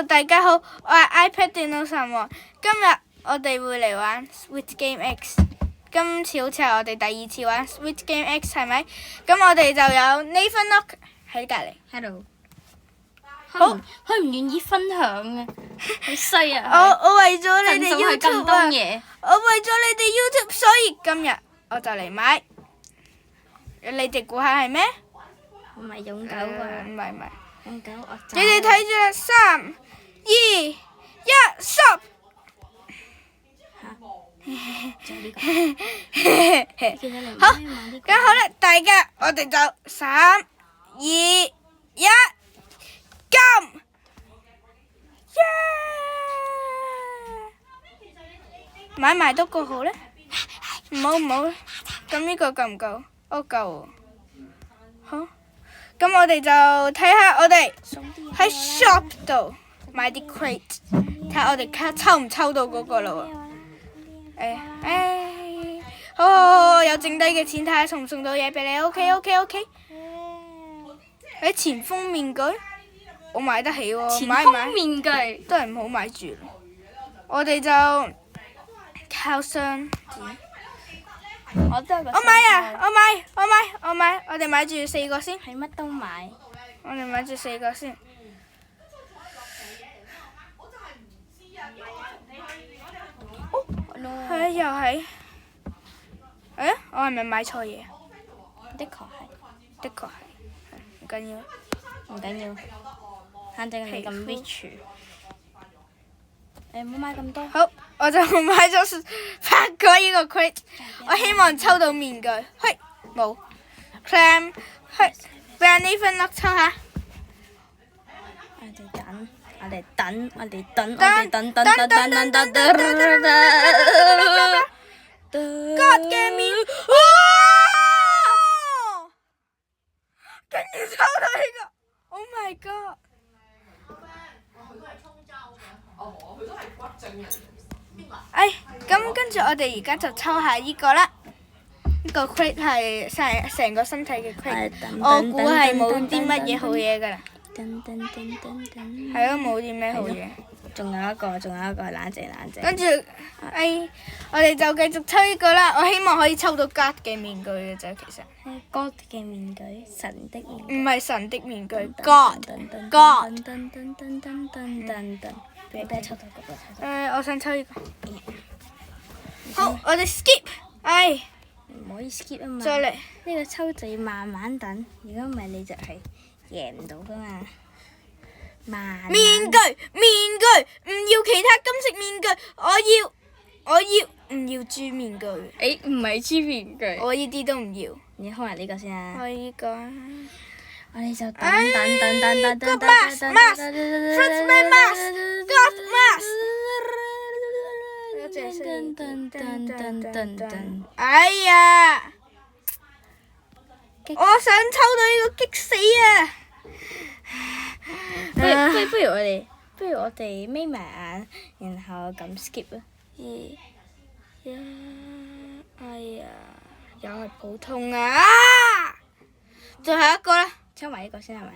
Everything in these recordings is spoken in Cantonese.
Hello， 大家好，我係 iPad 電腦神王。今日我哋會嚟玩 Squid Game X。今次好似係我哋第2次玩 Squid Game X 係咪？咁我哋就有 Nathan Lock 喺隔離。Hello。好，佢唔願意分享嘅，好衰啊！我為咗你哋 YouTube 啊，我為咗你哋 YouTube， 所以今日我就嚟買。你哋估下係咩？唔係勇狗啊！唔係。勇狗我你哋睇住啦，3、2、1，stop！ 好，咁好啦，大家我哋就3、2、1，撳！耶！買埋多個好咧？唔好，咁呢個夠唔夠？夠喎。好，咁我哋就睇下我哋喺 shop 度買啲 crate， 睇下我哋抽唔抽到嗰個啦喎。好，有剩低嘅錢睇下送唔送到嘢俾你。OK。前鋒面具，我買得起喎。買唔買？前鋒面具都係唔好買住。我哋就靠箱子。我都係個。我買，我哋買住4個先。係乜都買。我哋買住4個先。又係。我係咪買錯嘢？的確係。唔緊要。反正你咁 rich。唔好買咁多。好，我就買咗8個呢個 crate， 我希望抽到面具。嘿，冇。clam， 嘿，俾阿 Nathan Lock 抽下。我哋等。God 嘅面，哇！竟然抽到呢個 ，Oh my God！ 咁跟住我哋而家就抽下呢個啦。呢個 crate 係成個身體嘅 crate， 我估係冇啲乜嘢好嘢㗎啦。係咯，冇啲咩好嘢。仲有一個，冷靜。跟住，我哋就繼續抽呢個啦。我希望可以抽到 God 嘅面具嘅啫，其實。God 嘅面具，神的面具。唔係神的面具 ，God。俾抽到嗰個。我想抽呢個。好，我哋 skip。唔可以 skip 啊嘛。再嚟。呢個抽就要慢慢等，如果唔係你就係贏唔到噶嘛。面具，唔要其他金色面具，我要，唔要豬面具。唔係豬面具。我呢啲都唔要。你開埋呢個先啊。開呢個。我哋就等。God mask，Fruit Man mask，God mask。哎呀！我想抽到呢個激死啊！不如我哋眯埋眼，然後咁 skip 啊。哎呀，又係普通啊！最後一個啦。抽埋呢個先係咪？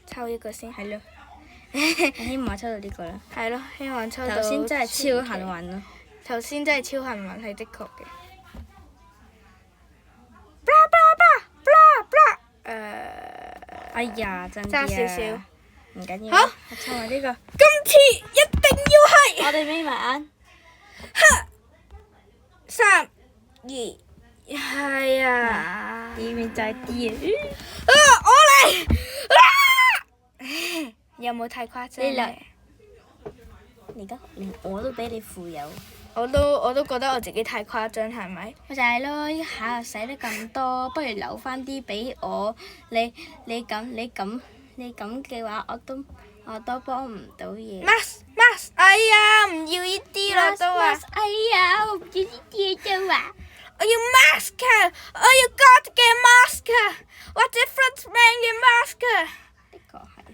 抽呢個先。係咯。希望抽到呢個啦。係咯，希望抽到。頭先真係超幸運咯。頭先真係超幸運，係的確嘅。哎呀，真啲爭少少。唔緊要。好，我抽埋呢個。今次一定要係。我哋眯埋眼。 3、2，係啊。啲面再啲我嚟。有冇太誇張？你嚟。而家連我都俾你富有。我都覺得我自己太誇張，係咪？咪就係咯，一下又使得咁多，不如留翻啲俾我。你咁嘅話，我都幫唔到嘢。Mask，哎呀，唔要呢啲啦都話。哎呀，我唔要呢啲啫嘛。我要 mask， 我要 God 嘅 mask， 或者 Fruit Man 嘅 mask。的確係。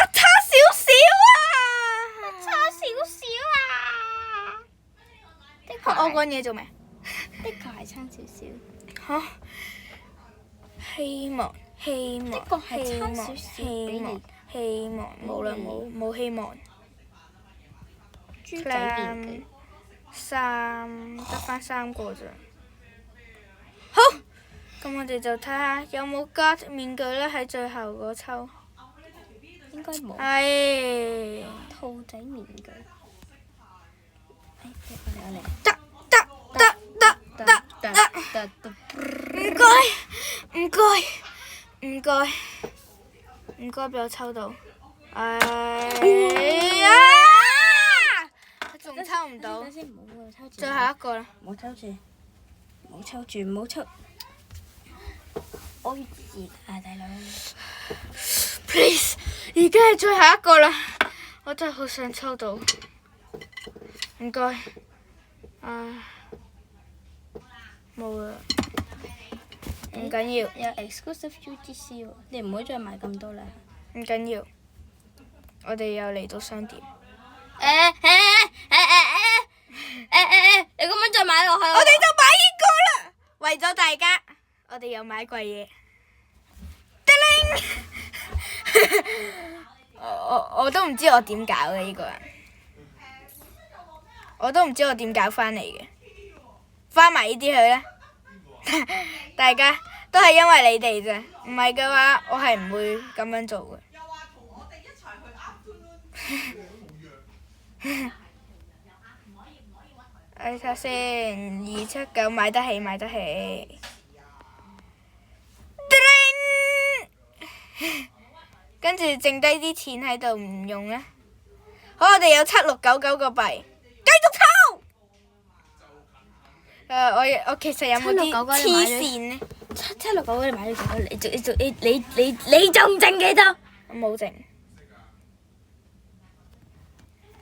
差少少啊！的確。我講嘢做咩？的確係差少少。好，希望希望，呢個係希望，差少少希俾望你，希望，冇啦冇希望。豬仔面具。得翻3個咋。好，咁我哋就睇下有冇 God 面具咧喺最後嗰抽。應該冇。係。兔仔面具。我嚟。得。唔該，俾我抽到。哎呀！仲抽唔到。等先，唔好抽住。最後一個啦。唔好抽住，唔好抽。我要自己啊，大佬。Please， 而家係最後一個啦，我真係好想抽到。唔該。冇啦。唔緊要。有 exclusive UGC 喎，你唔好再買咁多啦。唔緊要，我哋又嚟到商店。你咁樣再買落去，我哋就買呢個啦。為咗大家，我哋又買貴嘢。我都唔知我點搞嘅呢個人，我都唔知我點搞翻嚟嘅，翻埋呢啲去啦。大家都係因為你哋啫，唔係嘅話，我係唔會咁樣做嘅。睇下先，279買得起。跟住剩低啲錢喺度唔用咧。好，我哋有7699個幣，繼續抽。我其實有冇啲黐線呢？769嗰你買咗幾多？你仲剩幾多？我冇剩。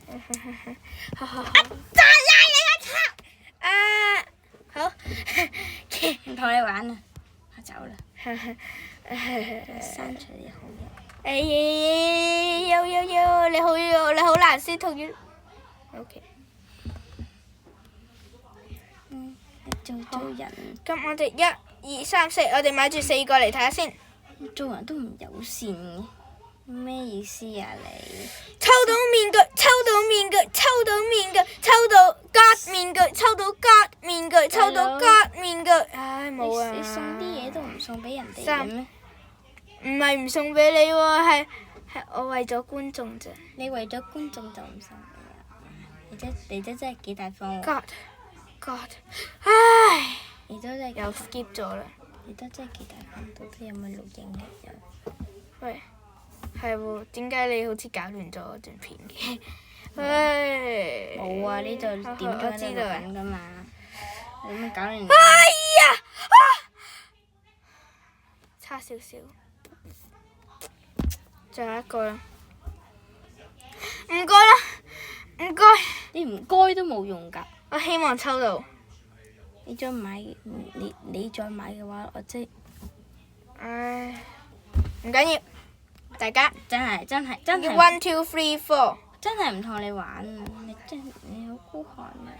再拉你一輯！好，唔同你玩啦，我走啦。刪除你好友。你好難先同意。OK。做人。咁我哋1、2、3、4，我哋買住4個嚟睇下先。做人都唔友善嘅，咩意思啊你？抽到面具，抽到 God 面具，抽到 God 面具，抽到 God 面具。唉，冇啊！你送啲嘢都唔送俾人哋嘅咩？唔係唔送俾你喎，係我為咗觀眾啫。你為咗觀眾就唔送俾人，你真係幾大方喎。God， 唉，你都真係又 skip 咗啦。你都真係幾大方，到底有冇錄影嘅？喂，係喎，點解你好似搞亂咗段片嘅？唉，冇啊，呢度點咗喺度錄緊㗎嘛，你咁搞亂。哎呀！差少少，最後一個啦，唔該啦，唔該。你唔該都冇用㗎。我希望抽到。你再買，你再買嘅話，我即係。唉，唔緊要，大家。真係。 1、2、3、4。真係唔同你玩啊！你好孤寒啊！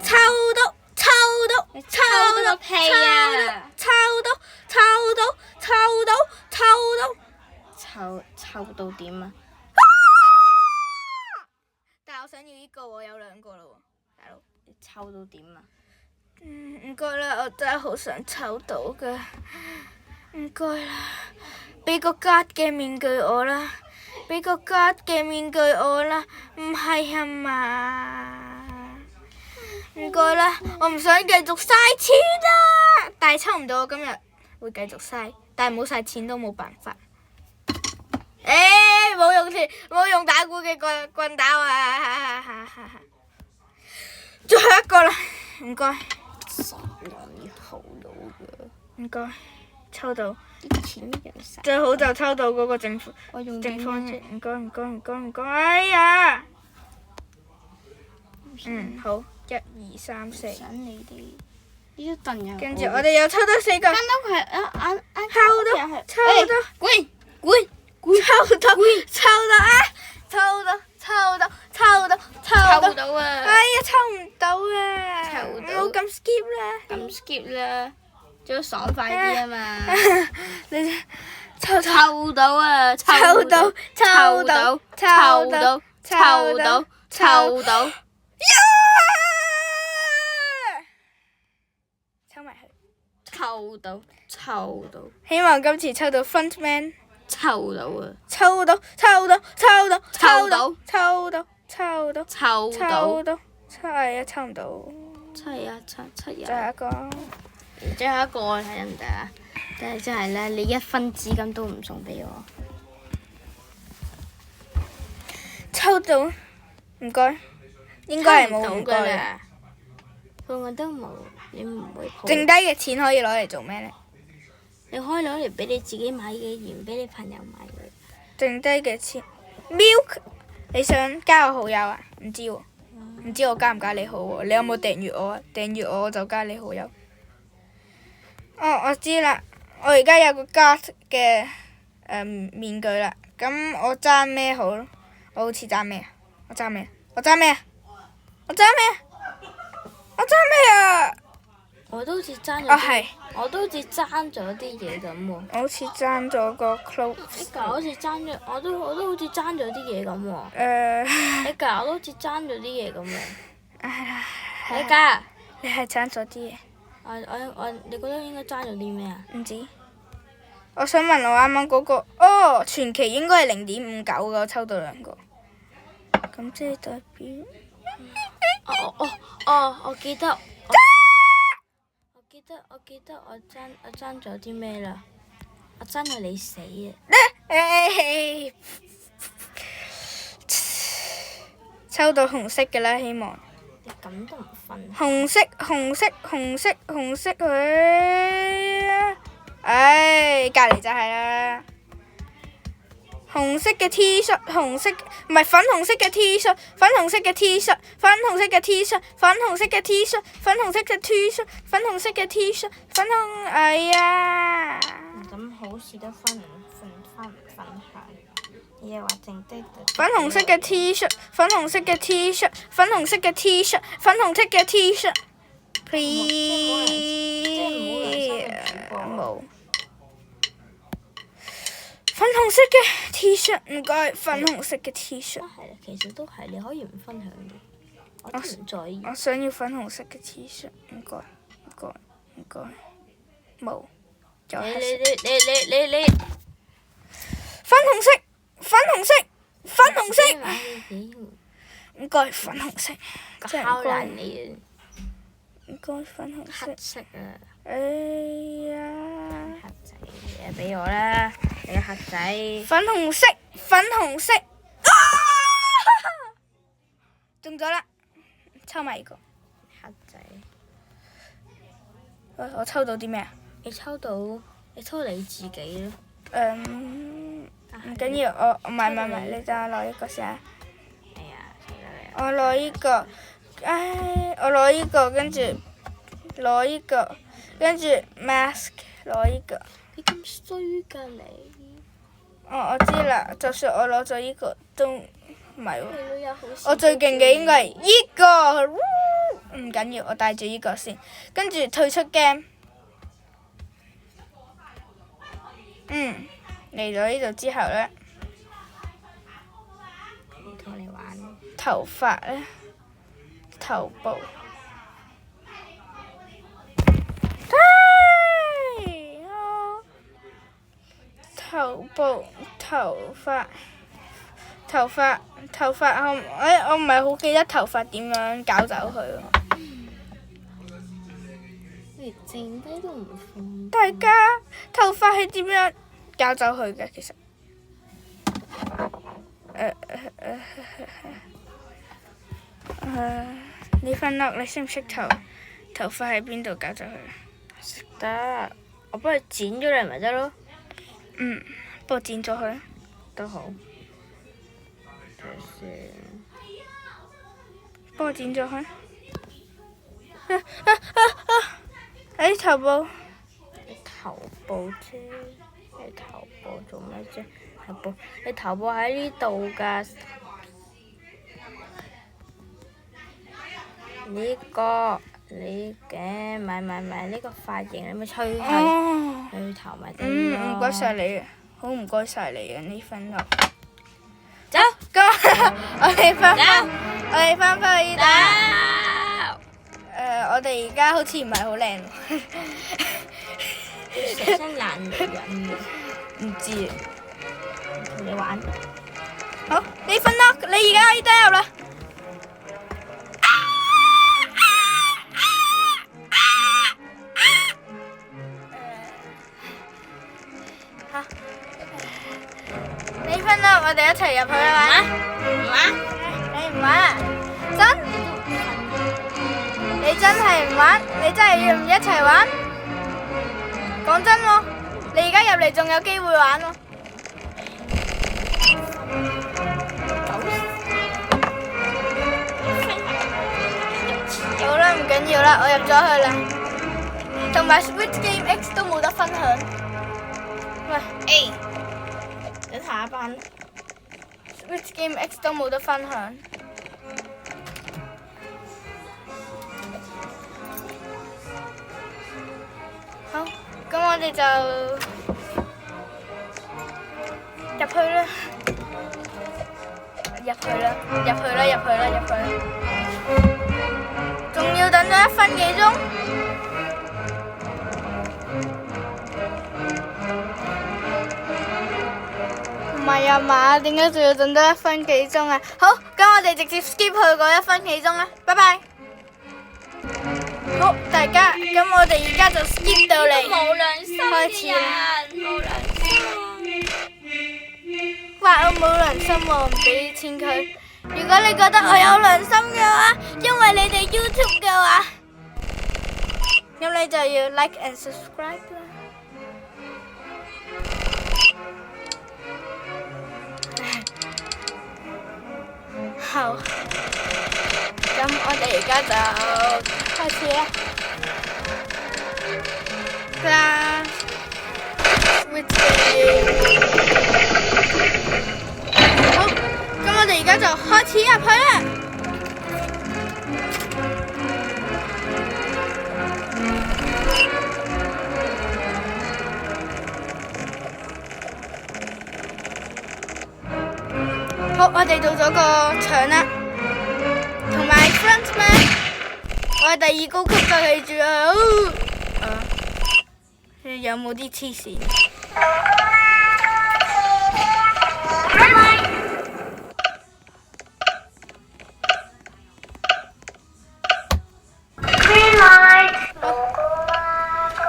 抽到個屁啊！臭到點啊！但係我想要呢個喎，有2個啦喎，大佬。你臭到點啊！唔該啦，我真係好想抽到㗎，唔該啦，俾個 God 嘅面具我啦，俾個 God 嘅面具我啦，唔係啊嘛，唔該啦，我唔想繼續嘥錢啊，但係抽唔到，我今日會繼續嘥，但係冇晒錢都冇辦法。冇用打鼓嘅棍打啊！最後一個啦，唔該。傻撚好佬㗎！唔該，抽到。啲錢人使。最好就抽到嗰個正方形。唔該。哎呀！好，1、2、3、4。想你哋呢啲凳又。跟住我哋又抽到4個。間屋係抽到。滾！抽到啊！哎呀，抽唔到啊！唔好咁 skip 啦。咁 skip 啦，最好爽快啲啊嘛。你抽臭到啊！臭到臭到臭到臭到臭到！抽埋佢。臭到臭到希望今次抽到 Frontman。臭到啊！抽到抽到抽到抽到抽到抽到臭到抽到，係啊，抽唔到。七啊七七最啊！後一個。最後一個睇得唔得啊？真係咧，你一分資金都唔送俾我。抽到，唔該，應該係冇唔該嘅。啦。我都冇，你唔會抱。剩低嘅錢可以攞嚟做咩呢？你可以攞嚟俾你自己買嘅鹽，俾你朋友買嘅。剩低嘅錢 milk， 你想加我好友啊？唔知喎，唔知我加唔加你好喎？你有冇訂閱我啊？訂閱我就加你好友。哦，我知啦，我而家有個 God 嘅面具啦。咁我爭咩好？我好似爭咩啊？我爭咩？我爭咩？我爭咩？我爭咩啊？我都好似爭咗。哦係，我都好似爭咗啲嘢咁喎。我好似爭咗個 clothes。你㗎好似爭咗，我都好似爭咗啲嘢咁喎。你誒，㗎我都好似爭咗啲嘢咁喎。唉你㗎，你係爭咗啲嘢。你覺得應該爭咗啲咩啊？唔知。我想問我啱啱嗰個，哦，傳奇應該係0.59嘅，我抽到2個。咁即係代表，我記得。我記得我爭咗啲咩啦？我爭咗你死啊！抽到紅色嘅啦，希望。你咁都唔分。紅色，紅色，紅色，紅色佢。唉，隔離就係啦。紅色嘅 T 恤，紅色唔係粉紅色嘅 T 恤，粉紅色嘅 T 恤，粉紅色嘅 T 恤，粉紅色嘅 T 恤，粉紅色嘅 T 恤，粉紅色嘅 T 恤，粉紅，哎呀！咁好似都分享，又話剩低粉紅色嘅 T 恤，粉紅色嘅 T 恤，粉紅色嘅 T 恤，粉紅色嘅 T 恤，please，冇。粉紅色嘅 T 恤，唔該，粉紅色嘅 T 恤。係啦，其實都係，你可以唔分享嘅，我都唔在意。我想要粉紅色嘅 T 恤，唔該，唔該，唔該，冇。就係你粉紅色，粉紅色，粉紅色。唔該，粉紅色。真係敲唔該爛你唔該，粉紅色黑。色啊！哎呀！黑仔嘢俾我啦，你個黑仔。粉紅色，粉紅色。啊！中咗啦！抽埋呢個。黑仔。我抽到啲咩啊？你抽到你自己咯。唔緊要，我唔係，你等我攞呢個先啊！哎呀，死啦你！我攞呢個，我攞呢個，跟住攞呢個，跟住 mask 攞呢個。你咁衰㗎你！我知啦，就算我攞咗呢個都唔係喎。你都有好我最勁嘅應該係呢個，唔緊要，我帶住呢個先，跟住退出 game。嚟到呢度之後呢，同你玩。頭髮呢，頭部，頭部，頭髮，我唔係好記得頭髮點樣搞走佢喎。你剩低都唔放。大家頭髮係點樣搞走佢嘅？其實，你瞓落，你識唔識頭髮喺邊度搞走佢？識得，我幫你剪咗嚟咪得咯。幫我剪咗佢。都好。就算。幫我剪咗佢。頭部。你頭部啫，你頭部做咩啫？你頭部喺呢度㗎。呢個你嘅咪呢個髮型，你咪吹佢哦，去頭咪得唔該晒你啊，好唔該晒你啊呢份咯。走，咁我哋翻返去呢度。我哋而家好似唔係好靚喎。成身爛人，唔知啊。同你玩。好，呢份咯，你而家可以加入啦。呢分啦，我哋一齊入去啦。唔玩？你唔玩啊？真？你真係唔玩？你真係要唔一齊玩？講真喎，你而家入嚟仲有機會玩喎。好啦，唔緊要啦，我入咗去啦。同埋 Switch Game X 都冇得分享。喂，A。等下一班。Switch Game X 都冇得分享。好，咁我哋就入去啦，入去啦，仲要等咗1分幾鐘。唔係啊嘛，點解仲要等多1分幾鐘啊？好，咁我哋直接 skip 去嗰1分幾鐘啦，拜拜。好，大家，咁我哋而家就 skip 到嚟冇良心開始嘅啦。人，冇良心。話我冇良心喎，唔俾錢佢。如果你覺得我有良心嘅話，因為你哋 YouTube 嘅話，咁你就要 like and subscribe 啦。好，咁我哋而家就開始啦。啦，Switch Game。好，咁我哋而家就開始入去啦。好，我哋到咗個場啦，同埋 Frontman， 我係第2高級嘅，記住啊！有冇啲黐線？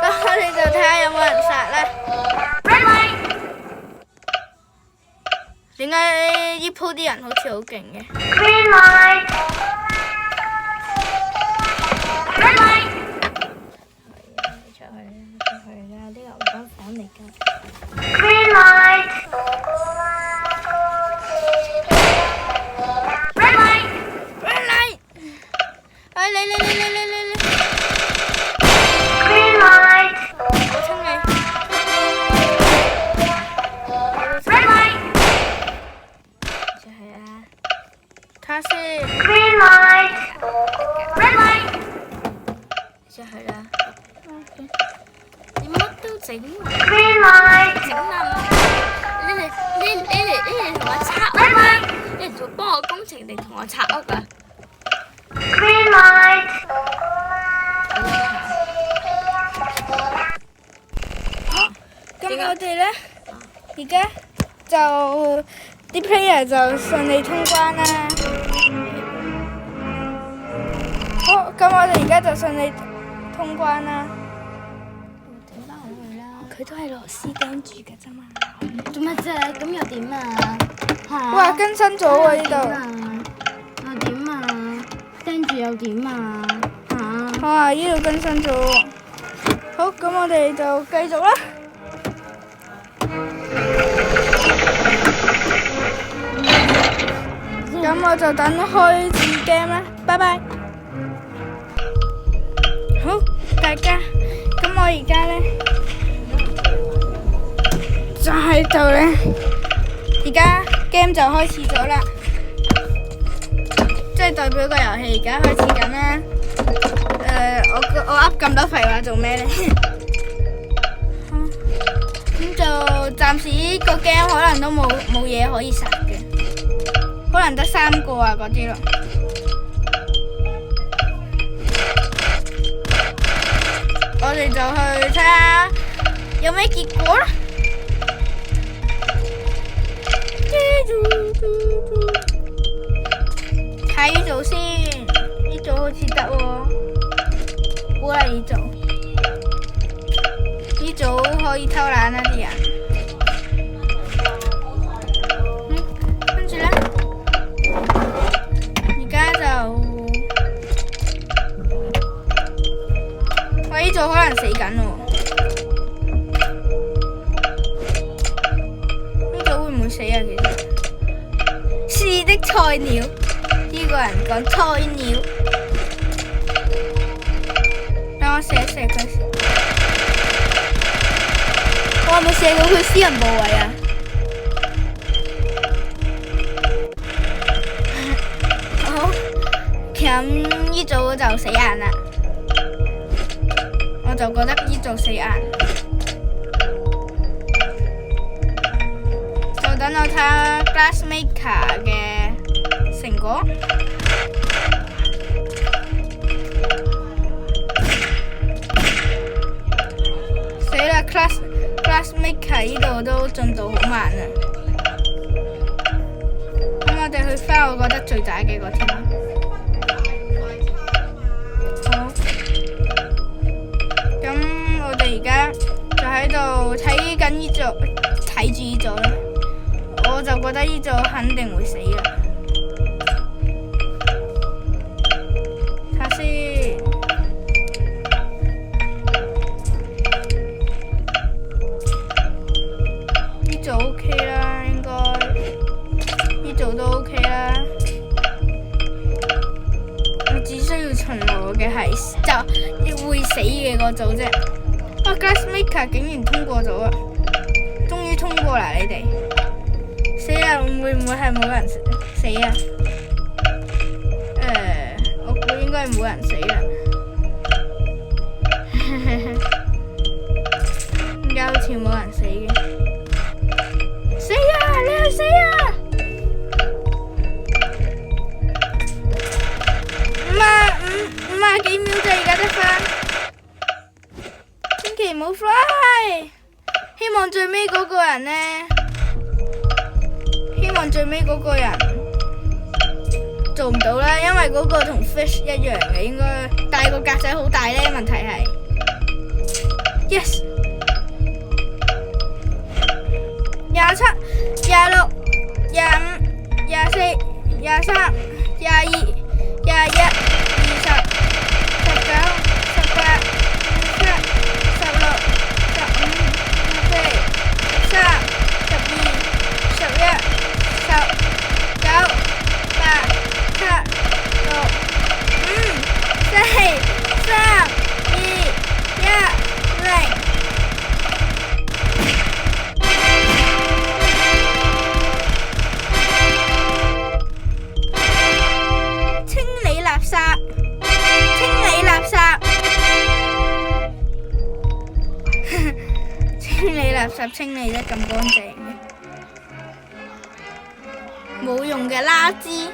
咁我哋就睇下有冇人殺啦。點解呢鋪啲人好似好勁嘅？出去啦！呢個我間房嚟㗎。Red light！ 哎，嚟！我衝你！就係啊！睇下先。就係啦。你乜都整喎！整啊！你嚟同我拆屋啊！你嚟做幫我工程定同我拆屋啊？咁我哋呢，而家就啲 player 就順利通關啦。好，咁我哋而家就順利通關啦。整翻好佢啦！佢都係螺絲釘住嘅啫嘛。做乜啫？咁又點啊？嚇！哇，更新咗喎呢度。啊點啊？釘住又點啊？嚇！哇，呢度更新咗喎。好，咁我哋就繼續啦。咁我就等開始 game 啦，拜拜。好，大家，咁我而家呢，就喺度呢，而家 game 就開始咗啦，即係代表個遊戲而家開始緊啦。我噏咁多廢話做咩呢？咁就暫時個 game 可能都冇嘢可以殺嘅，可能得3個啊嗰啲咯。我哋就去睇下有咩結果啦。睇呢組先，呢組好似得喎，估係呢組。呢組可以偷懶啊啲人。跟住咧，而家就喂，呢組可能死緊喎。呢組會唔會死啊？其實是的菜鳥，呢個人講菜鳥。等我射一射佢先。我有冇射到佢私人部位啊？好，咁呢組就死硬啦。我就覺得呢組死硬。就等我睇下 Glassmaker 嘅成果。死啦 ！Glassmaker 呢度都進度好慢啊。咁我哋去翻我覺得最渣嘅個添。好。咁我哋而家就喺度睇緊呢組，睇住呢組啦。我就覺得呢組肯定會死啦。睇下先。呢組 OK 啦，應該。呢組都 OK 啦。我只需要巡邏嘅係就會死嘅個組啫。啊 Glassmaker 竟然通過咗啊！終於通過啦，你哋。死啦！會唔會係冇人死啊？我估應該冇人死啦。而家好似冇人死嘅。死啊！你去死啊！50幾秒啫，而家得返。千祈唔好 fly！ 希望最尾嗰個人呢？希望最尾嗰個人做唔到啦，因為嗰個同 fish 一樣嘅，應該但係個格仔好大呢，問題係 yes 27、26、25、24、23、22、21、20、19、18、17、16、15、14、13、12、11、10、9、8、7、6、5、4、3、2、1、0。清理垃圾，清理垃圾，清理垃圾，清理得咁乾淨嘅。冇用嘅垃圾。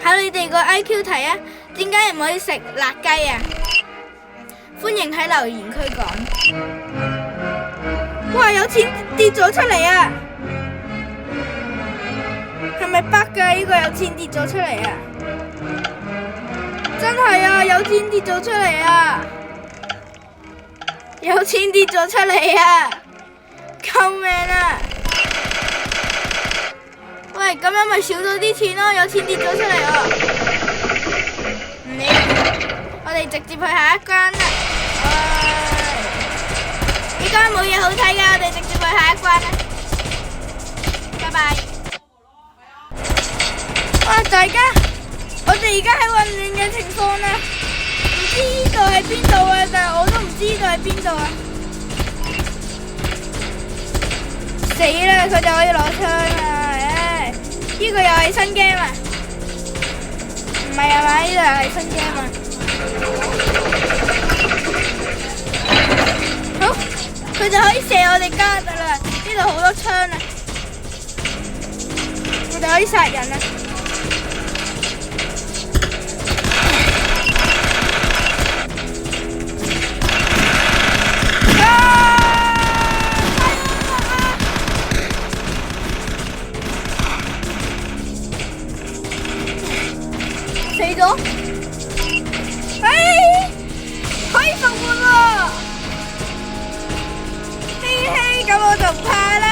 考你哋個 IQ 題啊，點解唔可以食辣雞啊？歡迎喺留言區講。哇！有錢跌咗出嚟啊！係咪 bug 㗎？呢個有錢跌咗出嚟啊！真係啊！有錢跌咗出嚟啊！有錢跌咗出嚟啊！救命啊！喂，咁樣咪少咗啲錢咯，有錢跌咗出嚟喎。唔理，我哋直接去下一關啦。呢關冇嘢好睇㗎，我哋直接去下一關啦。拜拜。哇！大家，我哋而家喺混亂嘅情況啦，唔知呢度係邊度啊？但係我都唔知呢度係邊度啊！死啦！佢就可以攞槍啦，唉！呢個又係新 game 啊！係啊嘛，呢度係新 game 啊。好，佢就可以射我哋家㗎啦。呢度好多槍啊，我哋可以殺人啊。死咗，可以復活喎！嘿嘿，咁我就唔怕啦！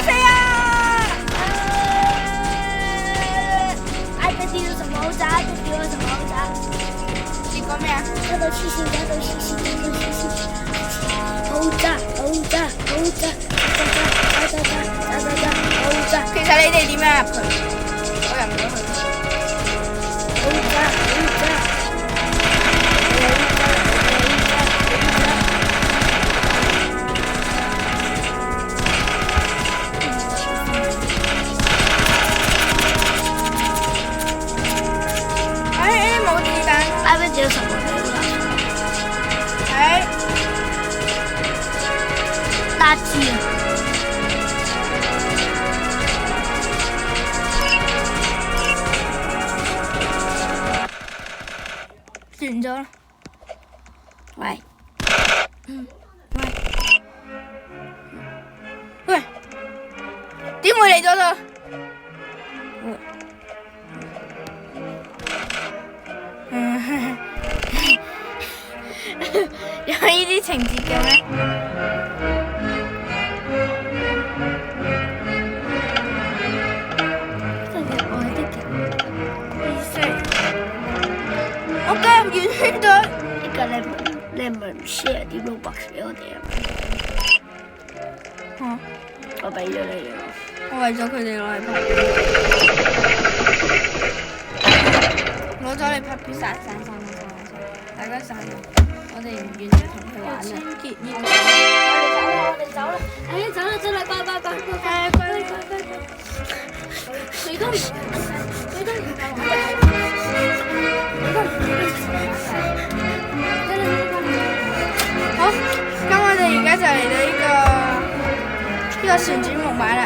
死啊！这丢什么渣？这丢什么渣？你講咩啊？这都嘻嘻，这都嘻嘻，这都嘻嘻。好渣，好渣，好渣，渣渣渣渣渣渣，好渣。其實你哋點樣入去？我入唔到去。好渣，好渣。冇子彈。那边只有什么？垃圾。完咗啦。喂。喂。點會嚟咗度？有呢啲情節嘅咩？我加入圓圈隊。呢個你唔係唔 share 啲 Robux 俾我哋啊？我俾咗你啊！我為咗佢哋攞嚟拍，攞咗嚟拍片殺大家殺咗，我哋唔願意同佢玩啦。清潔呢個，我哋走啦！哎，走啦！乖！你都唔好，咁我哋而家就嚟到呢個旋轉木馬啦。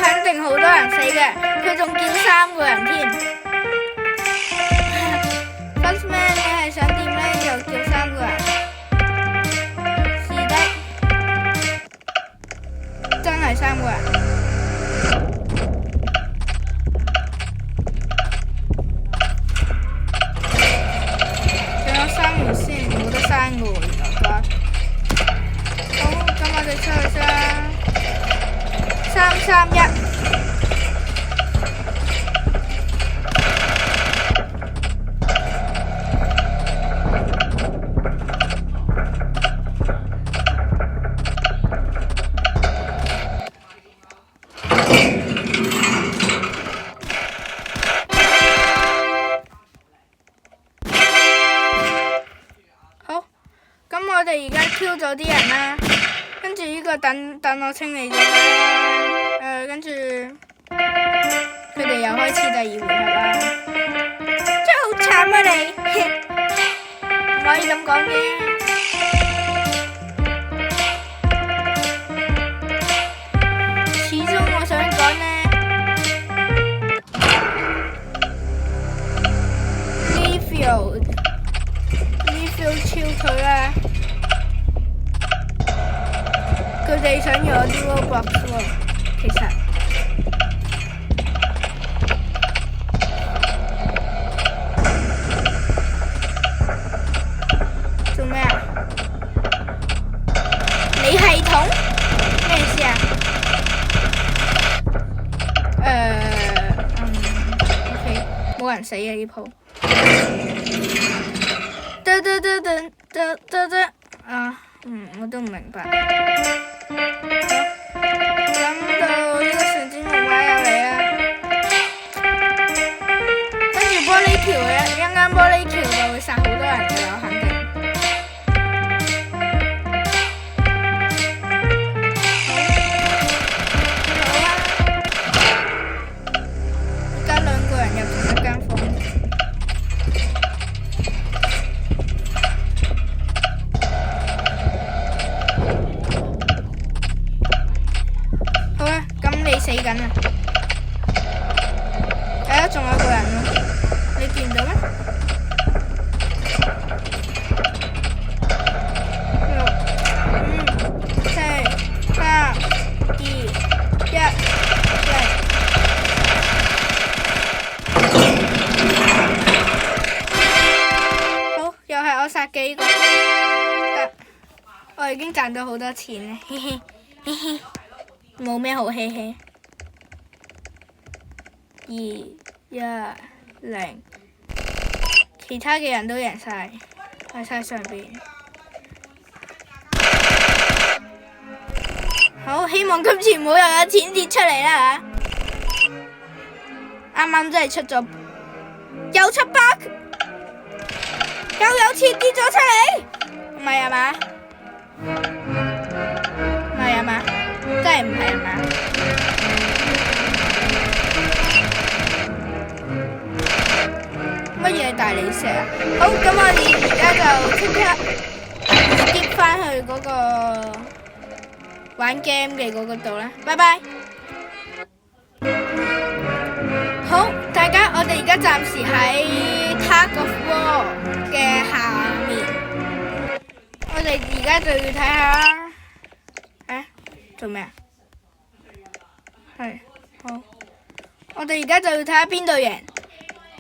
肯定好多人死嘅，佢仲叫3個人添。Firstman， 你係想點呢？又叫3個人。是的，真係3個人。仲有3門先，冇得刪嘅喎，原來。好，咁我哋出去先。331。好，咁我哋而家 Q 咗啲人啦，跟住呢個等我清理咗啦。跟住佢哋又開始第2回合啦，真係好慘啊你，唔可以咁講嘅。始終我想講呢 Leafield 超佢啦，佢哋想要我啲 Robux 喎。其實做咩啊？你系統咩意思啊？OK， 冇人死啊呢鋪。我都唔明白。諗到呢個旋轉木馬又嚟啦，跟住玻璃橋嘅，一間玻璃橋就會殺好多人嘅啦，肯定。係啊，仲有個人喎，你見到咩？六、五、四、三、二、一，嚟！好，又係我殺幾個，得，我已經賺到好多錢啦，嘻嘻嘻嘻，冇咩好嘻嘻。2、1、0，其他嘅人都贏晒，喺晒上邊。好，希望今次唔好又有錢跌出嚟啦嚇！啱啱真係出咗，有700，又有錢跌咗出嚟，唔係啊嘛？唔係啊嘛？真係唔係啊嘛？乜嘢大理石啊？好，咁我哋而家就即刻skip返去嗰個玩 game 嘅嗰個度啦，拜拜。好，大家，我哋而家暫時喺 Tug of War 嘅下面，我哋而家就要睇下，做咩啊？係，好，我哋而家就要睇下邊隊贏。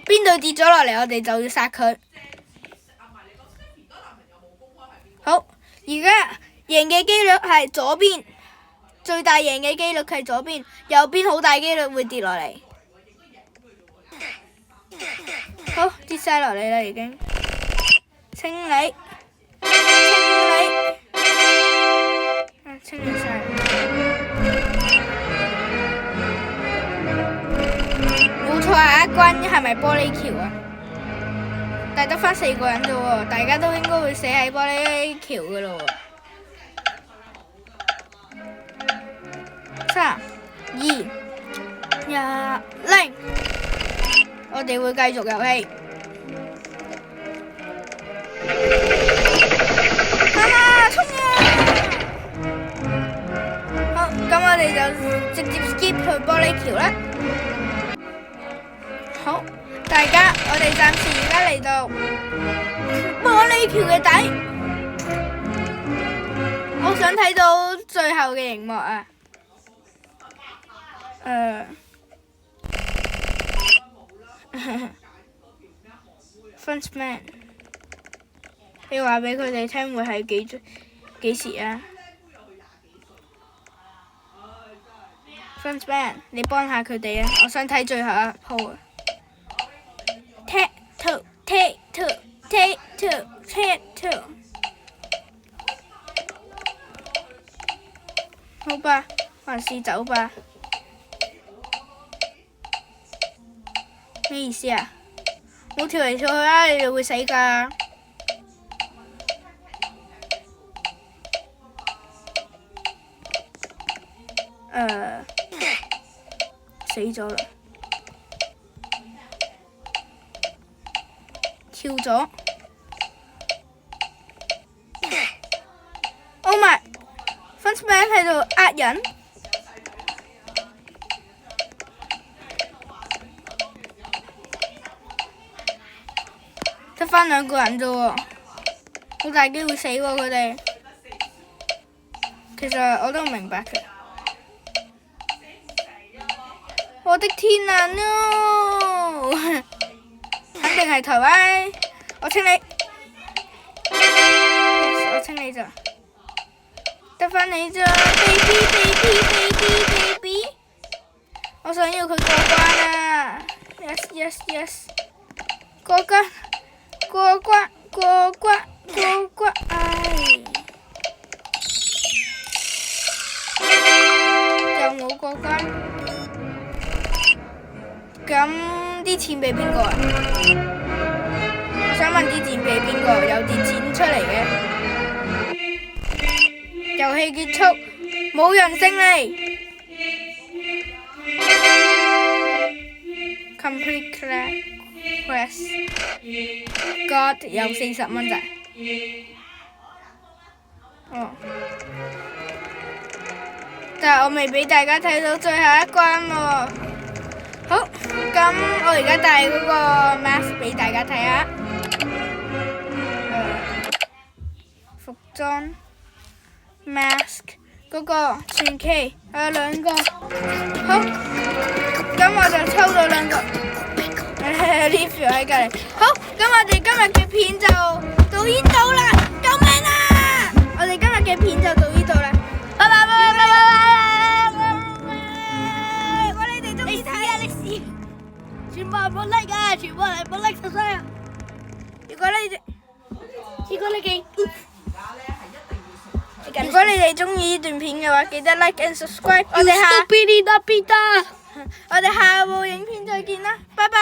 邊度跌咗落嚟，我哋就要殺佢。好，而家贏嘅機率係左邊，最大贏嘅機率係左邊，右邊好大機率會跌落嚟。好，跌晒落嚟啦已經。清理，清理晒。下一關係咪玻璃橋啊？但係得返4個人啫喎，大家都應該會死喺玻璃橋噶咯喎。3、2、1、0，我哋會繼續遊戲。衝啊！好，咁我哋就直接 skip 去玻璃橋啦。好，大家，我哋暫時而家嚟到玻璃橋嘅底，我想睇到最後嘅熒幕啊。Frontman， 你話俾佢哋聽會係幾時啊 ？Frontman， 你幫下佢哋啊！我想睇最後一鋪啊！Take two， 好吧，還是走吧。咩意思啊？我跳嚟跳去啦，你哋會死㗎。死咗啦！跳咗 ！Oh my！Frontman 喺度呃人，得返2個人啫喎，好大機會死喎佢哋。其實我都唔明白嘅。我的天啊 ！No！ 肯定係台灣，我清理，我清理咗，得返你咋 ，baby， 我想要佢過關啊 ！Yes， 過關，唉，又冇過關。咁啲錢俾邊個啊？我想問啲錢俾邊個？有啲錢出嚟嘅。遊戲結束，冇人勝利。Complete quest。God 有40蚊咋？哦。但係我未俾大家睇到最後一關喎。好，咁我而家戴嗰個 mask 俾大家睇下。服裝 mask 嗰個傳奇有2個，好，咁我就抽到2個。呢條喺隔離。好，咁我哋今日嘅片就到呢度啦，救命啊！我哋今日嘅片就到呢度啦，拜拜拜拜拜拜！如果你哋中意睇啊，你試，全部人冇 like 啊，全部人冇 like 就衰啊！如果你哋中意呢段片嘅話，記得 like and subscribe。我哋下部影片再見啦，拜拜。